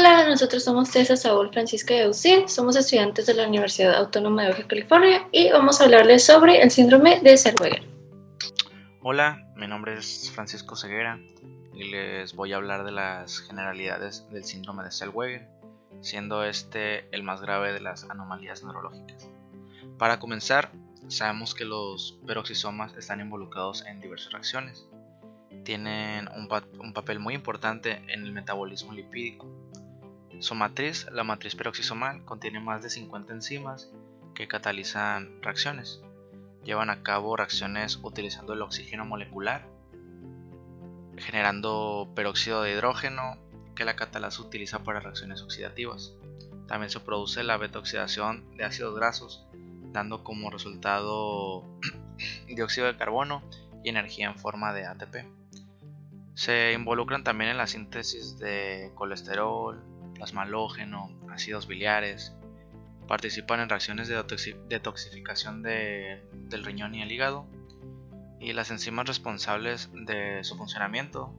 Hola, nosotros somos Tessa, Saúl, Francisca y Auxil, somos estudiantes de la Universidad Autónoma de Baja California y vamos a hablarles sobre el síndrome de Zellweger. Hola, mi nombre es Francisco Ceguera y les voy a hablar de las generalidades del síndrome de Zellweger, siendo este el más grave de las anomalías neurológicas. Para comenzar, sabemos que los peroxisomas están involucrados en diversas reacciones. Tienen un papel muy importante en el metabolismo lipídico. Su matriz, la matriz peroxisomal, contiene más de 50 enzimas que catalizan reacciones. Llevan a cabo reacciones utilizando el oxígeno molecular, generando peróxido de hidrógeno que la catalasa utiliza para reacciones oxidativas. También se produce la beta-oxidación de ácidos grasos, dando como resultado dióxido de carbono y energía en forma de ATP. Se involucran también en la síntesis de colesterol, plasma halógeno, ácidos biliares. Participan en reacciones de detoxificación del riñón y el hígado, y las enzimas responsables de su funcionamiento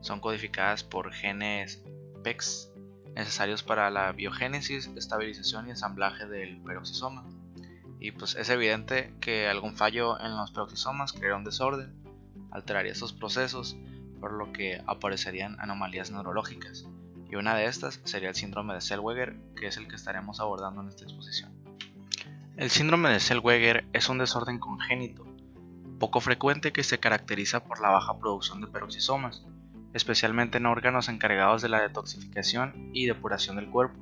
son codificadas por genes PEX necesarios para la biogénesis, estabilización y ensamblaje del peroxisoma. Y pues es evidente que algún fallo en los peroxisomas crearía un desorden, alteraría estos procesos, por lo que aparecerían anomalías neurológicas. Y una de estas sería el síndrome de Zellweger, que es el que estaremos abordando en esta exposición. El síndrome de Zellweger es un desorden congénito, poco frecuente, que se caracteriza por la baja producción de peroxisomas, especialmente en órganos encargados de la detoxificación y depuración del cuerpo,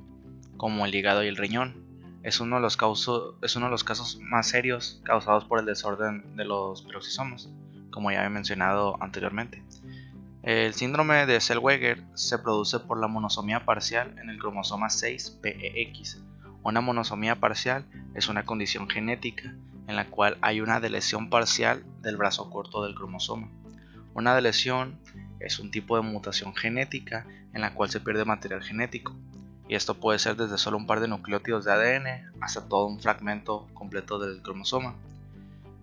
como el hígado y el riñón. Es uno de los casos más serios causados por el desorden de los peroxisomas, como ya he mencionado anteriormente. El síndrome de Zellweger se produce por la monosomía parcial en el cromosoma 6PEX. Una monosomía parcial es una condición genética en la cual hay una deleción parcial del brazo corto del cromosoma. Una deleción es un tipo de mutación genética en la cual se pierde material genético, y esto puede ser desde solo un par de nucleótidos de ADN hasta todo un fragmento completo del cromosoma.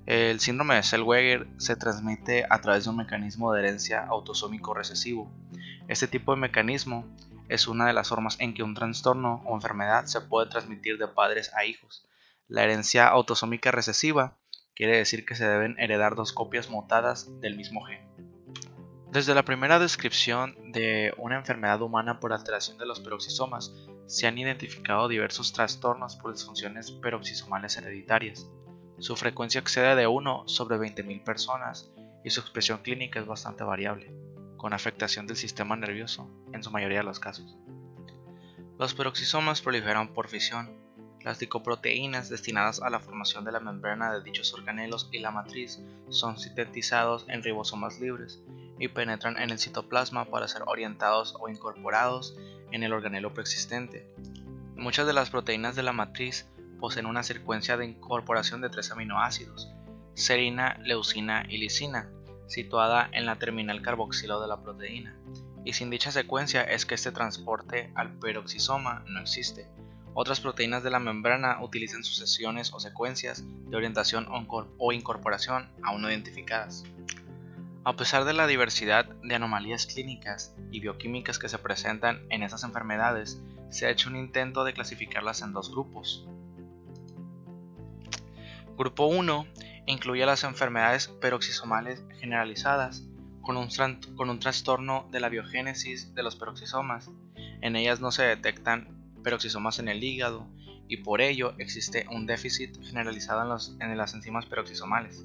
El síndrome de Zellweger se transmite a través de un mecanismo de herencia autosómico recesivo. Este tipo de mecanismo es una de las formas en que un trastorno o enfermedad se puede transmitir de padres a hijos. La herencia autosómica recesiva quiere decir que se deben heredar dos copias mutadas del mismo gen. Desde la primera descripción de una enfermedad humana por alteración de los peroxisomas, se han identificado diversos trastornos por disfunciones peroxisomales hereditarias. Su frecuencia excede de 1 sobre 20.000 personas y su expresión clínica es bastante variable, con afectación del sistema nervioso en su mayoría de los casos. Los peroxisomas proliferan por fisión. Las glicoproteínas destinadas a la formación de la membrana de dichos organelos y la matriz son sintetizados en ribosomas libres y penetran en el citoplasma para ser orientados o incorporados en el organelo preexistente. Muchas de las proteínas de la matriz poseen una secuencia de incorporación de 3 aminoácidos, serina, leucina y lisina, situada en la terminal carboxilo de la proteína, y sin dicha secuencia es que este transporte al peroxisoma no existe. Otras proteínas de la membrana utilizan sucesiones o secuencias de orientación o incorporación aún no identificadas. A pesar de la diversidad de anomalías clínicas y bioquímicas que se presentan en estas enfermedades, se ha hecho un intento de clasificarlas en dos grupos. Grupo 1 incluye las enfermedades peroxisomales generalizadas con un trastorno de la biogénesis de los peroxisomas. En ellas no se detectan peroxisomas en el hígado y por ello existe un déficit generalizado en las enzimas peroxisomales,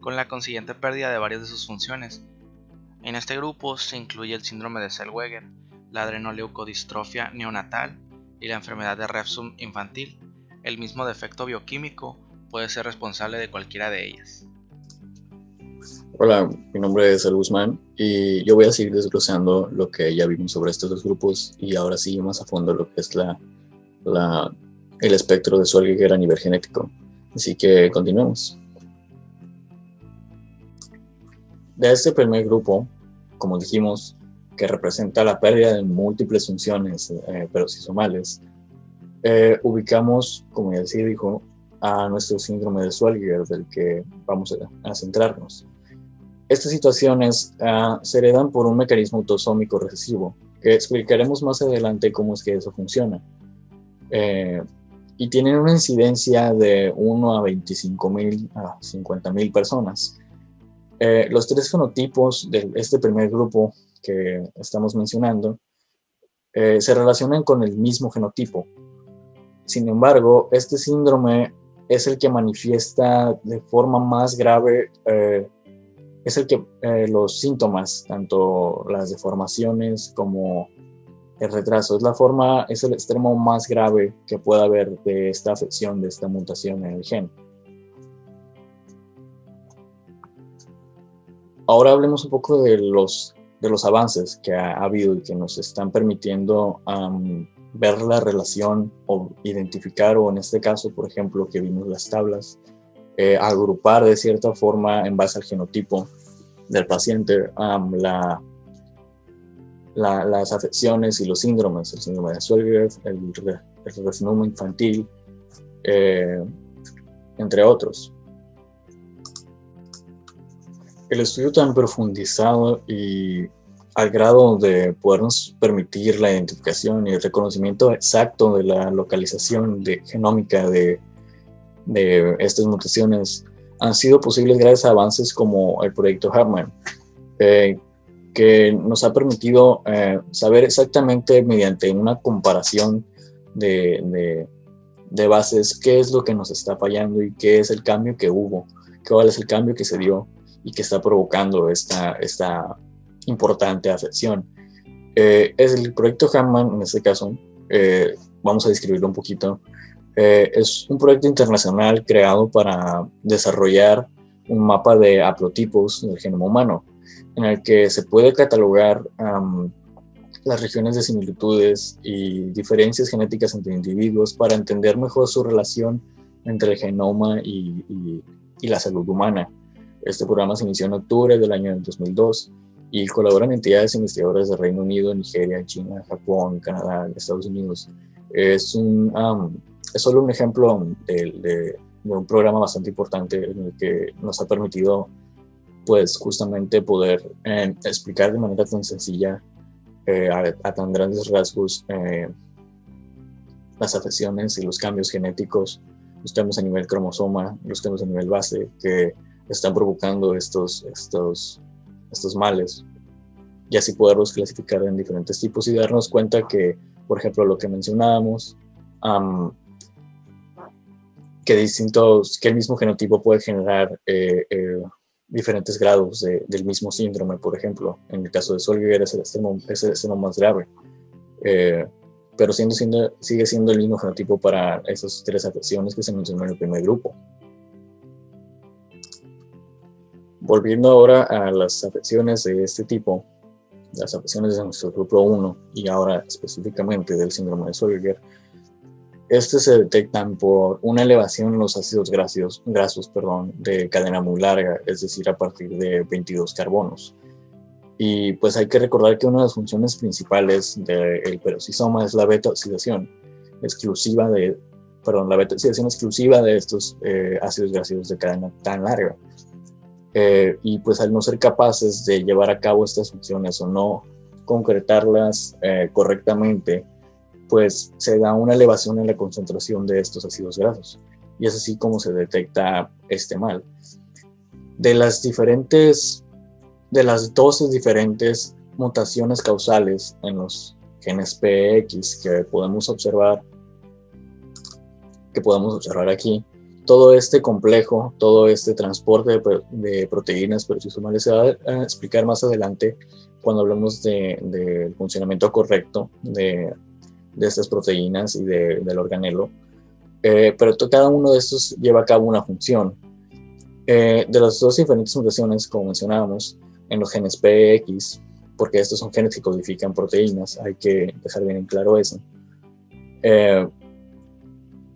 con la consiguiente pérdida de varias de sus funciones. En este grupo se incluye el síndrome de Zellweger, la adrenoleucodistrofia neonatal y la enfermedad de Refsum infantil. El mismo defecto bioquímico puede ser responsable de cualquiera de ellas. Hola, mi nombre es El Guzmán y yo voy a seguir desglosando lo que ya vimos sobre estos dos grupos y ahora sí más a fondo lo que es el espectro de Zellweger a nivel genético. Así que continuemos. De este primer grupo, como dijimos, que representa la pérdida de múltiples funciones peroxisomales, ubicamos, como ya se dijo, a nuestro síndrome de Zellweger, del que vamos a centrarnos. Estas situaciones se heredan por un mecanismo autosómico recesivo que explicaremos más adelante cómo es que eso funciona. Y tienen una incidencia de 1 a 25.000 a 50.000 personas. Los tres fenotipos de este primer grupo que estamos mencionando se relacionan con el mismo genotipo. Sin embargo, este síndrome es el que manifiesta de forma más grave, es el que los síntomas, tanto las deformaciones como el retraso, es el extremo más grave que pueda haber de esta afección, de esta mutación en el gen. Ahora hablemos un poco de los avances que ha habido y que nos están permitiendo ver la relación o identificar, o en este caso, por ejemplo, que vimos las tablas, agrupar de cierta forma en base al genotipo del paciente las afecciones y los síndromes, el síndrome de Sjögren, el resinoma infantil, entre otros. El estudio tan profundizado y al grado de podernos permitir la identificación y el reconocimiento exacto de la localización genómica de estas mutaciones han sido posibles gracias a avances como el proyecto Hartmann, que nos ha permitido saber exactamente mediante una comparación de bases qué es lo que nos está fallando y qué es el cambio que hubo, cuál es el cambio que se dio y que está provocando esta importante afección. Es el proyecto Hartmann, en este caso, vamos a describirlo un poquito. Es un proyecto internacional creado para desarrollar un mapa de haplotipos del genoma humano, en el que se puede catalogar las regiones de similitudes y diferencias genéticas entre individuos para entender mejor su relación entre el genoma y la salud humana. Este programa se inició en octubre del año 2002 y colaboran entidades investigadoras del Reino Unido, Nigeria, China, Japón, Canadá, Estados Unidos. Es solo un ejemplo de un programa bastante importante en el que nos ha permitido pues justamente poder explicar de manera tan sencilla a tan grandes rasgos las afecciones y los cambios genéticos, los cambios a nivel cromosoma, los cambios a nivel base que están provocando estos males, y así poderlos clasificar en diferentes tipos y darnos cuenta que, por ejemplo, lo que mencionábamos, que el mismo genotipo puede generar diferentes grados del mismo síndrome. Por ejemplo, en el caso de Sjögren es el extremo más grave, pero sigue siendo el mismo genotipo para esas tres afecciones que se mencionó en el primer grupo. Volviendo ahora a las afecciones de este tipo, las afecciones de nuestro grupo 1 y ahora específicamente del síndrome de Sjögren, se detectan por una elevación en los ácidos grasos de cadena muy larga, es decir, a partir de 22 carbonos. Y pues hay que recordar que una de las funciones principales del peroxisoma es la beta-oxidación exclusiva de estos ácidos grasos de cadena tan larga. Y pues al no ser capaces de llevar a cabo estas funciones o no concretarlas correctamente, pues se da una elevación en la concentración de estos ácidos grasos, y es así como se detecta este mal. De las 12 diferentes mutaciones causales en los genes PX que podemos observar aquí, todo este complejo, todo este transporte de proteínas peroxisomales se va a explicar más adelante cuando hablemos del funcionamiento correcto de estas proteínas y del organelo, pero cada uno de estos lleva a cabo una función. De las dos diferentes mutaciones, como mencionábamos, en los genes PX, porque estos son genes que codifican proteínas, hay que dejar bien en claro eso.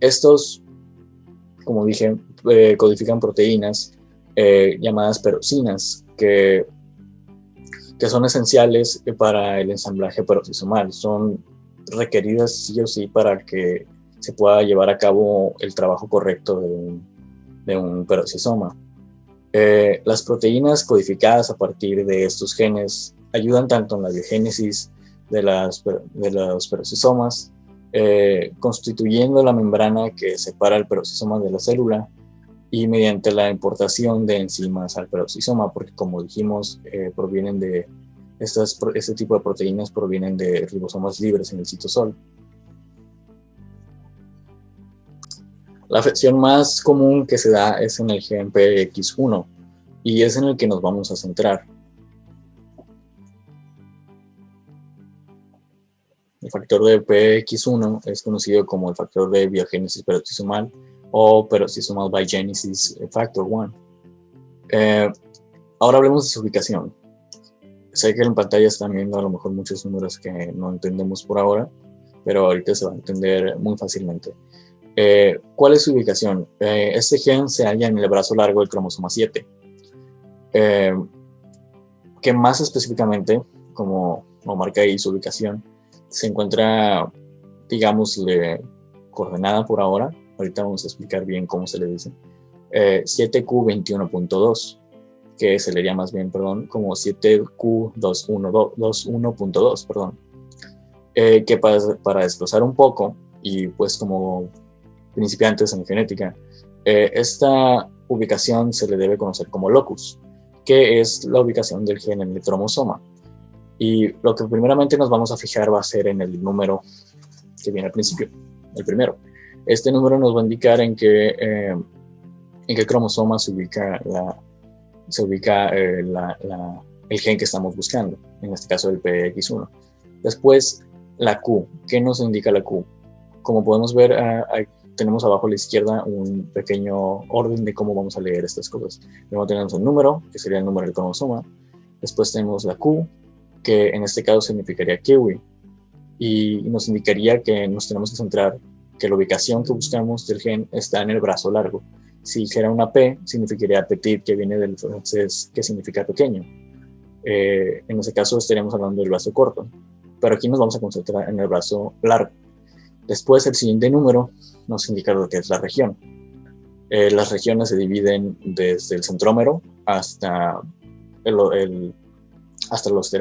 Estos, como dije, codifican proteínas llamadas peroxinas, que son esenciales para el ensamblaje peroxisomal. Son requeridas sí o sí para que se pueda llevar a cabo el trabajo correcto de un peroxisoma. Las proteínas codificadas a partir de estos genes ayudan tanto en la biogénesis de los peroxisomas, constituyendo la membrana que separa el peroxisoma de la célula y mediante la importación de enzimas al peroxisoma, porque como dijimos, provienen de este tipo de proteínas provienen de ribosomas libres en el citosol. La afección más común que se da es en el gen PX1 y es en el que nos vamos a centrar. El factor de PX1 es conocido como el factor de biogénesis peroxisomal o peroxisomal biogenesis factor 1. Ahora hablemos de su ubicación. Sé que en pantalla están viendo a lo mejor muchos números que no entendemos por ahora, pero ahorita se va a entender muy fácilmente. ¿Cuál es su ubicación? Este gen se halla en el brazo largo del cromosoma 7, que más específicamente, como marca ahí su ubicación, se encuentra, digamos, coordenada por ahora. Ahorita vamos a explicar bien cómo se le dice. 7Q21.2, que se leería más bien, perdón, como 7Q21.2, perdón. Que para desglosar un poco, y pues como principiantes en genética, esta ubicación se le debe conocer como locus, que es la ubicación del gen en el cromosoma. Y lo que primeramente nos vamos a fijar va a ser en el número que viene al principio, el primero. Este número nos va a indicar en qué cromosoma se ubica el gen que estamos buscando, en este caso el PX1. Después, la Q. ¿Qué nos indica la Q? Como podemos ver, tenemos abajo a la izquierda un pequeño orden de cómo vamos a leer estas cosas. Luego tenemos el número, que sería el número del cromosoma. Después tenemos la Q, que en este caso significaría kiwi, y nos indicaría que nos tenemos que centrar, que la ubicación que buscamos del gen está en el brazo largo. Si dijera una P, significaría petit, que viene del francés, que significa pequeño. En ese caso estaríamos hablando del brazo corto, pero aquí nos vamos a concentrar en el brazo largo. Después, el siguiente número nos indica lo que es la región. Las regiones se dividen desde el centrómero hasta los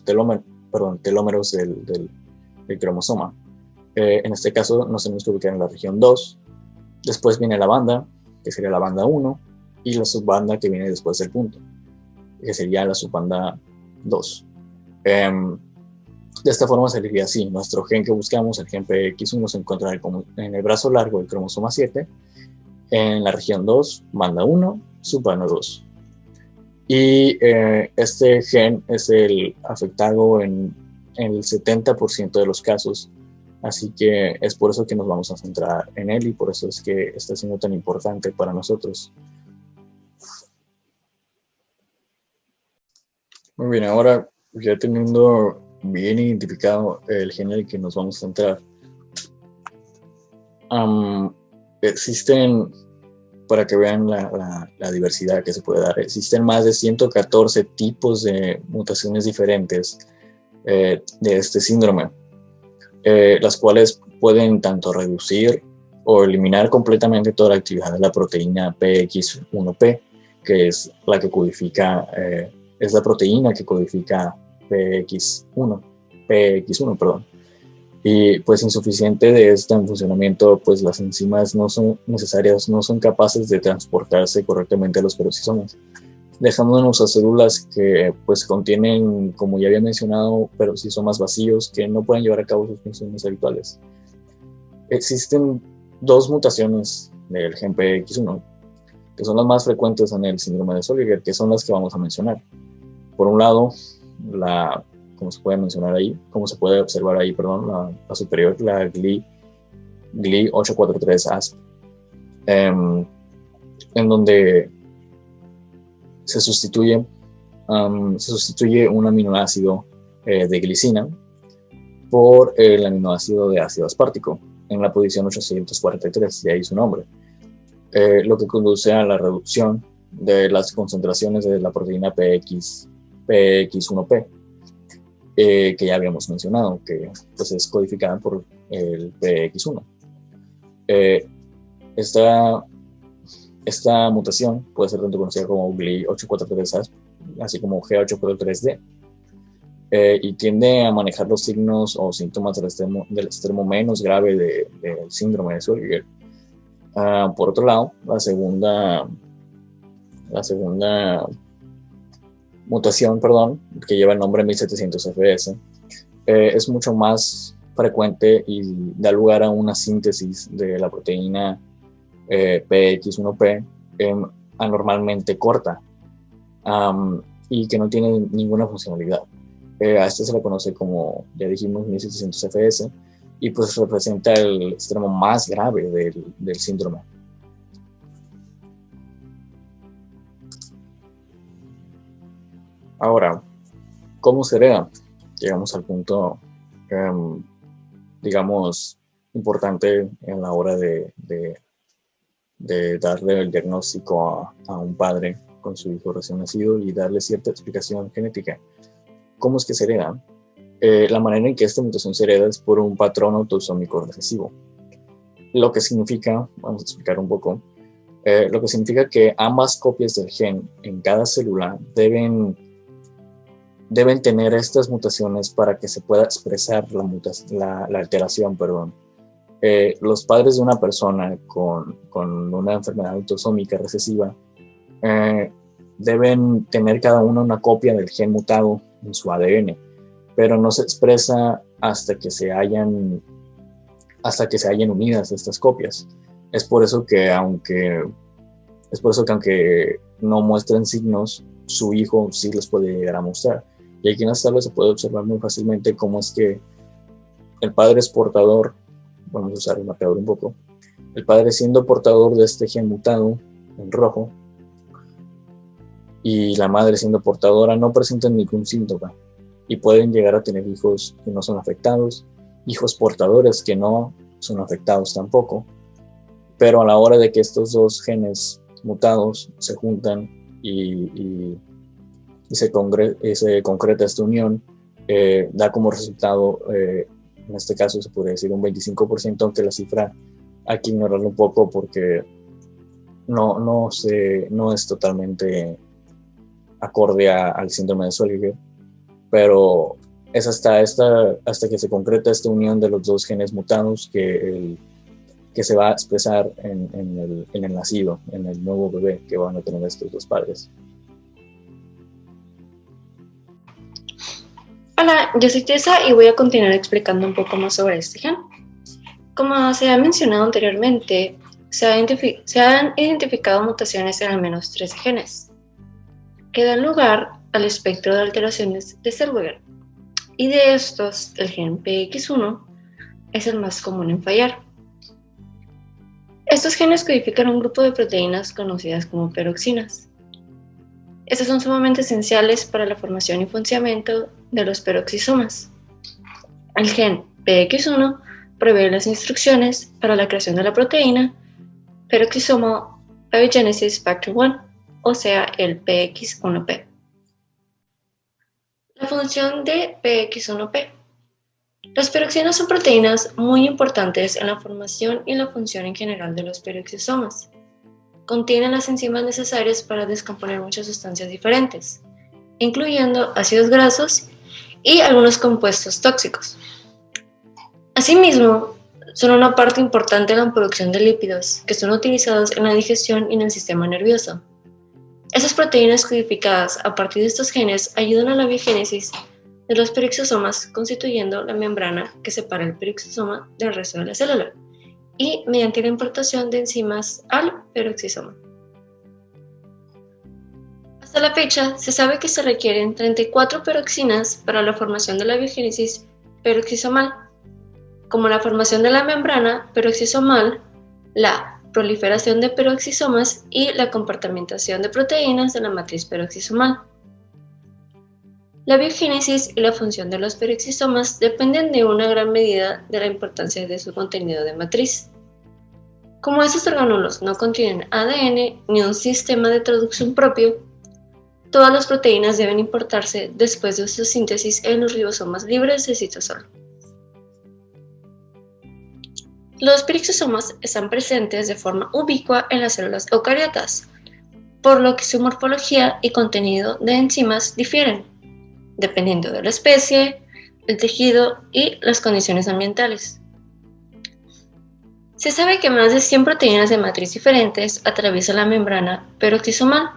telómeros del cromosoma. En este caso nos tenemos que ubicar en la región 2. Después viene la banda, que sería la banda 1, y la subbanda que viene después del punto, que sería la subbanda 2. De esta forma saldría así: nuestro gen que buscamos, el gen PX1, se encuentra en el brazo largo del cromosoma 7, en la región 2, banda 1, subbanda 2. Y este gen es el afectado en el 70% de los casos, así que es por eso que nos vamos a centrar en él y por eso es que está siendo tan importante para nosotros. Muy bien, ahora ya teniendo bien identificado el gen en el que nos vamos a centrar, existen, para que vean la diversidad que se puede dar, existen más de 114 tipos de mutaciones diferentes de este síndrome, las cuales pueden tanto reducir o eliminar completamente toda la actividad de la proteína PX1P, que es la que codifica, es la proteína que codifica PX1, perdón. Y pues insuficiente de este funcionamiento, pues las enzimas no son necesarias, no son capaces de transportarse correctamente a los peroxisomas, dejándonos a células que pues contienen, como ya había mencionado, peroxisomas vacíos que no pueden llevar a cabo sus funciones habituales. Existen dos mutaciones del gen PX1, que son las más frecuentes en el síndrome de Zolliger, que son las que vamos a mencionar. Por un lado, como se puede observar ahí, la superior, la GLI843-ASP, en donde se sustituye un aminoácido de glicina por el aminoácido de ácido aspartico en la posición 843, de ahí su nombre, lo que conduce a la reducción de las concentraciones de la proteína PX1P, que ya habíamos mencionado, que pues, es codificada por el PX1. Esta mutación puede ser tanto conocida como GLI843A, así como G843D. y tiende a manejar los signos o síntomas del extremo menos grave del síndrome de Zolliger. Por otro lado, la segunda mutación, que lleva el nombre 1700FS, es mucho más frecuente y da lugar a una síntesis de la proteína PX1P anormalmente corta, y que no tiene ninguna funcionalidad. A este se le conoce como, ya dijimos, 1700FS, y pues representa el extremo más grave del síndrome. Ahora, ¿cómo se hereda? Llegamos al punto, digamos, importante en la hora de darle el diagnóstico a un padre con su hijo recién nacido y darle cierta explicación genética. ¿Cómo es que se hereda? La manera en que esta mutación se hereda es por un patrón autosómico recesivo. Lo que significa, vamos a explicar un poco, lo que significa que ambas copias del gen en cada célula deben tener estas mutaciones para que se pueda expresar la alteración. Los padres de una persona con una enfermedad autosómica recesiva deben tener cada uno una copia del gen mutado en su ADN, pero no se expresa hasta que se hayan unidas estas copias. Es por eso que aunque no muestren signos, su hijo sí los puede llegar a mostrar. Y aquí en las tablas se puede observar muy fácilmente cómo es que el padre es portador, vamos a usar el marcador un poco, el padre siendo portador de este gen mutado en rojo, y la madre siendo portadora, no presentan ningún síntoma y pueden llegar a tener hijos que no son afectados, hijos portadores que no son afectados tampoco, pero a la hora de que estos dos genes mutados se juntan y se concreta esta unión, da como resultado, en este caso se podría decir un 25%, aunque la cifra hay que ignorarla un poco porque no es totalmente acorde al síndrome de Zolliger, pero es hasta que se concreta esta unión de los dos genes mutados que se va a expresar en el nacido, en el nuevo bebé que van a tener estos dos padres. Hola, yo soy Tessa y voy a continuar explicando un poco más sobre este gen. Como se ha mencionado anteriormente, se han identificado mutaciones en al menos 13 genes, que dan lugar al espectro de alteraciones de Zellweger. Y de estos, el gen PX1 es el más común en fallar. Estos genes codifican un grupo de proteínas conocidas como peroxinas. Estas son sumamente esenciales para la formación y funcionamiento de los peroxisomas. El gen PX1 provee las instrucciones para la creación de la proteína Peroxisomal Biogenesis Factor 1, o sea, el PX1P. La función de PX1P. Las peroxinas son proteínas muy importantes en la formación y la función en general de los peroxisomas. Contienen las enzimas necesarias para descomponer muchas sustancias diferentes, incluyendo ácidos grasos y algunos compuestos tóxicos. Asimismo, son una parte importante de la producción de lípidos que son utilizados en la digestión y en el sistema nervioso. Esas proteínas codificadas a partir de estos genes ayudan a la biogénesis de los peroxisomas, constituyendo la membrana que separa el peroxisoma del resto de la célula y mediante la importación de enzimas al peroxisoma. Hasta la fecha, se sabe que se requieren 34 peroxinas para la formación de la biogénesis peroxisomal, como la formación de la membrana peroxisomal, la proliferación de peroxisomas y la compartimentación de proteínas de la matriz peroxisomal. La biogénesis y la función de los peroxisomas dependen de una gran medida de la importancia de su contenido de matriz. Como estos orgánulos no contienen ADN ni un sistema de traducción propio, todas las proteínas deben importarse después de su síntesis en los ribosomas libres de citosol. Los peroxisomas están presentes de forma ubicua en las células eucariotas, por lo que su morfología y contenido de enzimas difieren. dependiendo de la especie, el tejido y las condiciones ambientales. Se sabe que más de 100 proteínas de matriz diferentes atraviesan la membrana peroxisomal,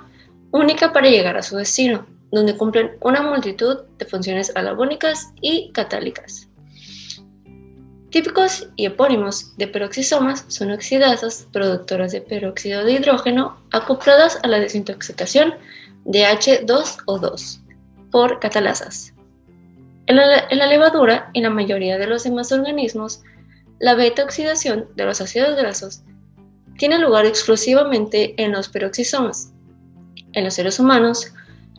única para llegar a su destino, donde cumplen una multitud de funciones anabólicas y catálicas. Típicos y epónimos de peroxisomas son oxidasas productoras de peróxido de hidrógeno acopladas a la desintoxicación de H2O2 por catalasas. En la levadura y la mayoría de los demás organismos, la beta-oxidación de los ácidos grasos tiene lugar exclusivamente en los peroxisomas. En los seres humanos,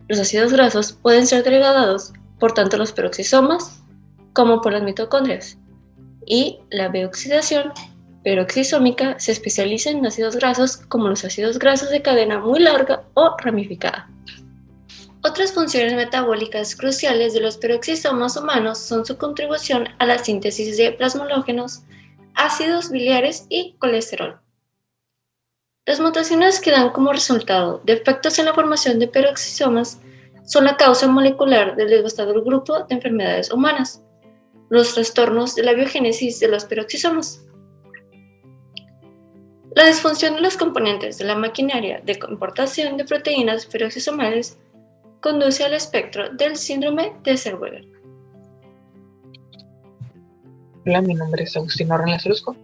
los ácidos grasos pueden ser degradados por tanto los peroxisomas como por las mitocondrias, y la B-oxidación peroxisómica se especializa en ácidos grasos como los ácidos grasos de cadena muy larga o ramificada. Otras funciones metabólicas cruciales de los peroxisomas humanos son su contribución a la síntesis de plasmológenos, ácidos biliares y colesterol. Las mutaciones que dan como resultado defectos en la formación de peroxisomas son la causa molecular del devastador grupo de enfermedades humanas, los trastornos de la biogénesis de los peroxisomas. La disfunción de los componentes de la maquinaria de importación de proteínas peroxisomales conduce al espectro del síndrome de Zellweger. Hola, mi nombre es Agustín Ornelas Orozco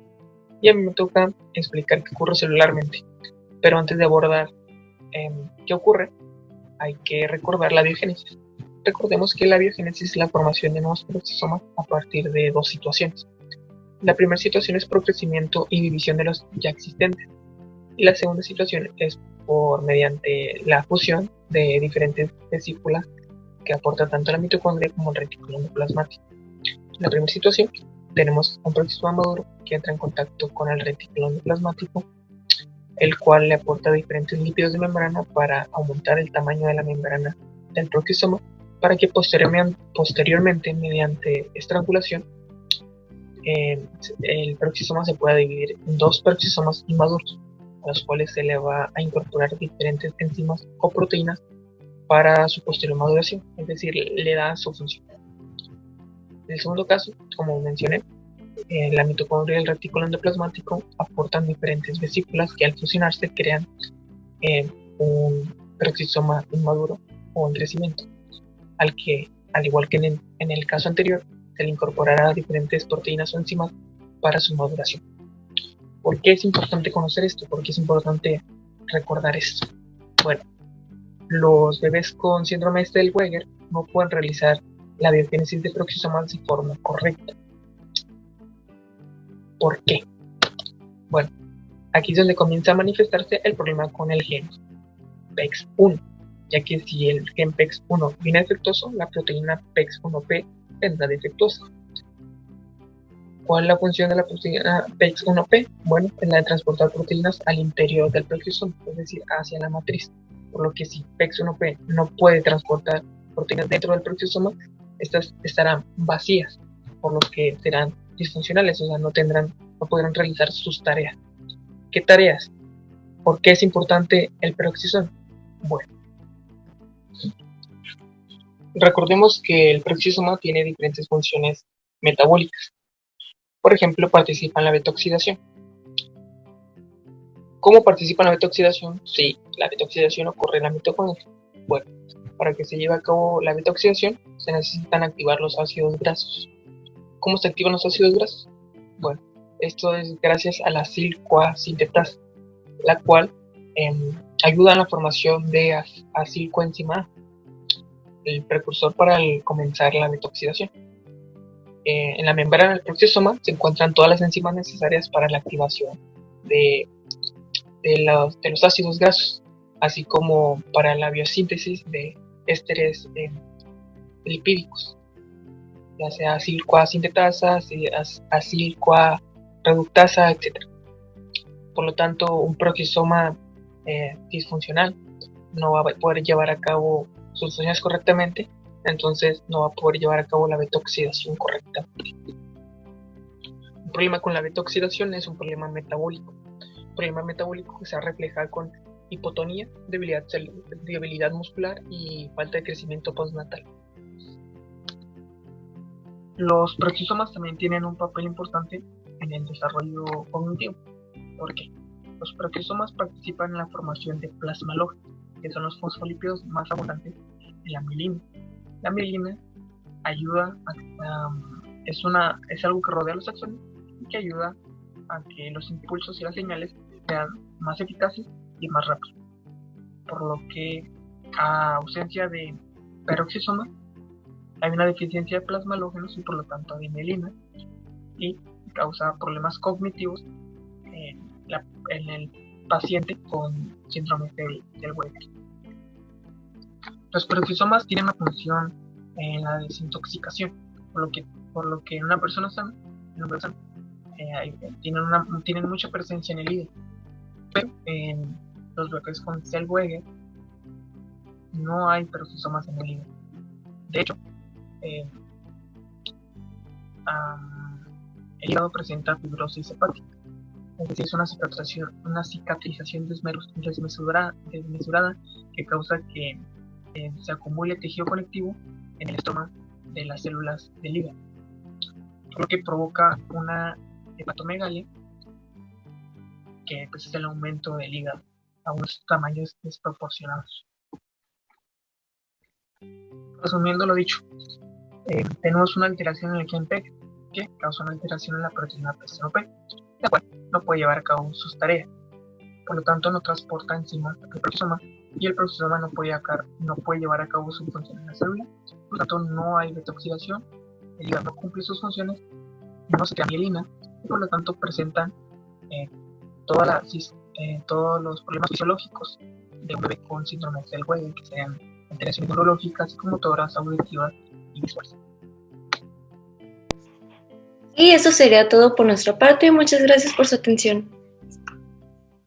y a mí me toca explicar qué ocurre celularmente. Pero antes de abordar qué ocurre, hay que recordar la biogénesis. Recordemos que la biogénesis es la formación de nuevos peroxisomas a partir de dos situaciones. La primera situación es por crecimiento y división de los ya existentes, y la segunda situación es mediante la fusión de diferentes vesículas que aporta tanto la mitocondria como el retículo endoplasmático. En la primera situación tenemos un peroxisoma maduro que entra en contacto con el retículo endoplasmático, el cual le aporta diferentes lípidos de membrana para aumentar el tamaño de la membrana del peroxisoma, para que posteriormente mediante estrangulación el peroxisoma se pueda dividir en dos peroxisomas inmaduros, a los cuales se le va a incorporar diferentes enzimas o proteínas para su posterior maduración, es decir, le da su función. En el segundo caso, como mencioné, la mitocondria y el retículo endoplasmático aportan diferentes vesículas que al fusionarse crean un peroxisoma inmaduro o en crecimiento, al igual que en el caso anterior, se le incorporará diferentes proteínas o enzimas para su maduración. ¿Por qué es importante conocer esto? ¿Por qué es importante recordar esto? Bueno, los bebés con síndrome de Zellweger no pueden realizar la biogénesis de peroxisomas de forma correcta. ¿Por qué? Bueno, aquí es donde comienza a manifestarse el problema con el gen PEX1, ya que si el gen PEX1 viene defectuoso, la proteína PEX1P vendrá defectuosa. ¿Cuál es la función de la proteína PEX1P? Bueno, es la de transportar proteínas al interior del peroxisoma, es decir, hacia la matriz. Por lo que si PEX1P no puede transportar proteínas dentro del peroxisoma, estas estarán vacías, por lo que serán disfuncionales, o sea, no podrán realizar sus tareas. ¿Qué tareas? ¿Por qué es importante el peroxisoma? Bueno, recordemos que el peroxisoma tiene diferentes funciones metabólicas. Por ejemplo, participa en la beta-oxidación. ¿Cómo participa en la beta-oxidación? Sí, la beta-oxidación ocurre en la mitocondria. Bueno, para que se lleve a cabo la beta-oxidación, se necesitan activar los ácidos grasos. ¿Cómo se activan los ácidos grasos? Bueno, esto es gracias a la acil-CoA-sintetasa, la cual ayuda en la formación de acil-coenzima A, el precursor para comenzar la beta-oxidación. En la membrana del peroxisoma se encuentran todas las enzimas necesarias para la activación de los ácidos grasos, así como para la biosíntesis de ésteres lipídicos, ya sea acil-CoA-sintetasa, acil-CoA-reductasa, etc. Por lo tanto, un peroxisoma disfuncional no va a poder llevar a cabo sus funciones correctamente, entonces no va a poder llevar a cabo la beta-oxidación correctamente. Un problema con la beta-oxidación es un problema metabólico. Un problema metabólico que se refleja con hipotonía, debilidad muscular y falta de crecimiento postnatal. Los peroxisomas también tienen un papel importante en el desarrollo cognitivo. ¿Por qué? Los peroxisomas participan en la formación de plasmalógenos, que son los fosfolípidos más abundantes en la mielina. La mielina ayuda es algo que rodea los axones y que ayuda a que los impulsos y las señales sean más eficaces y más rápidos. Por lo que, a ausencia de peroxisoma, hay una deficiencia de plasmalógenos y por lo tanto de mielina, y causa problemas cognitivos en el paciente con síndrome del Weber. Los peroxisomas tienen una función en la desintoxicación, por lo que en una persona sana, tienen mucha presencia en el hígado. Pero en los bebés con Zellweger no hay peroxisomas en el hígado. De hecho, el hígado presenta fibrosis hepática, es decir, es una cicatrización desmesurada que causa que se acumule tejido conectivo en el estómago de las células del hígado, lo que provoca una hepatomegalia, que pues, es el aumento del hígado a unos tamaños desproporcionados. Resumiendo lo dicho, tenemos una alteración en el gen PEG que causa una alteración en la proteína PSNP, la cual no puede llevar a cabo sus tareas. Por lo tanto, no transporta enzimas al peroxisoma y el peroxisoma no puede llevar a cabo su función en la célula. Por lo tanto, no hay beta-oxidación, el hígado no cumple sus funciones, no se crea mielina y por lo tanto presentan todos los problemas fisiológicos de un bebé con síndrome de Zellweger, que sean alteraciones neurológicas, psicomotoras, auditivas y visuales. Y eso sería todo por nuestra parte. Muchas gracias por su atención.